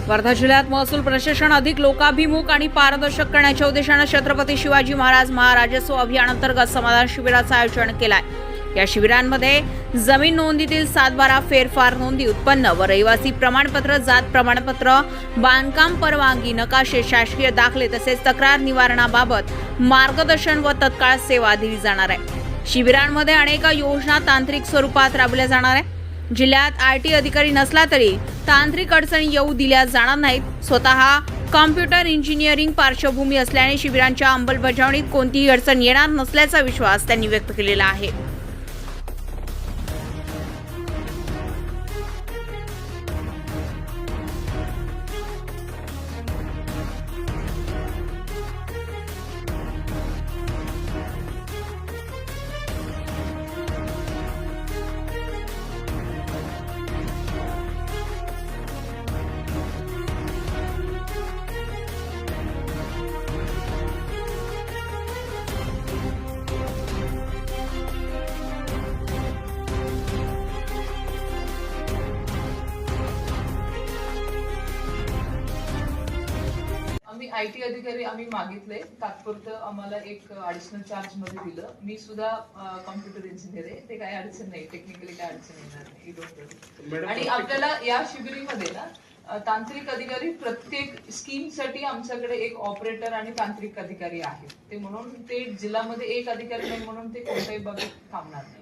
वर्धा जिल्ह्यात महसूल प्रशासन अधिक लोकाभिमुख आणि पारदर्शक करण्याच्या उद्देशाने छत्रपती शिवाजी महाराज महाराजस्व अभियानांतर्गत समाधान शिबिराचं आयोजन केलं आहे। या शिबिरांमध्ये जमीन नोंदीतील 7/12 फेरफार नोंदी, उत्पन्न व रहिवासी प्रमाणपत्र, जात प्रमाणपत्र, बांधकाम परवानगी, नकाशे, शासकीय दाखले तसेच तक्रार निवारणाबाबत मार्गदर्शन व तत्काळ सेवा दिली जाणार आहे। शिबिरांमध्ये अनेक योजना तांत्रिक स्वरूपात राबवल्या जाणार आहे। जिल्ह्यात आयटी अधिकारी नसला तरी तांत्रिक अडचणी येऊ दिल्या जाणार नाहीत। स्वतः कॉम्प्युटर इंजिनिअरिंग पार्श्वभूमी असल्याने शिबिरांच्या अंमलबजावणीत कोणतीही अडचण येणार नसल्याचा विश्वास त्यांनी व्यक्त केलेला आहे। आम्ही आयटी अधिकारी मागितले, तात्पुरतं आम्हाला एक ॲडिशनल चार्ज मध्ये दिलं। मी सुद्धा कॉम्प्युटर इंजिनियर आहे, ते काही अडचण नाही, टेक्निकली काय अडचण येणार नाही, डोंट वरी। आणि आपल्याला या शिबिरीमध्ये ना तांत्रिक अधिकारी प्रत्येक स्कीम साठी आमच्याकडे एक ऑपरेटर आणि तांत्रिक अधिकारी आहेत। ते म्हणून ते जिल्ह्यामध्ये एक अधिकारी नाही म्हणून ते कोणत्याही बाबतीत थांबणार नाही।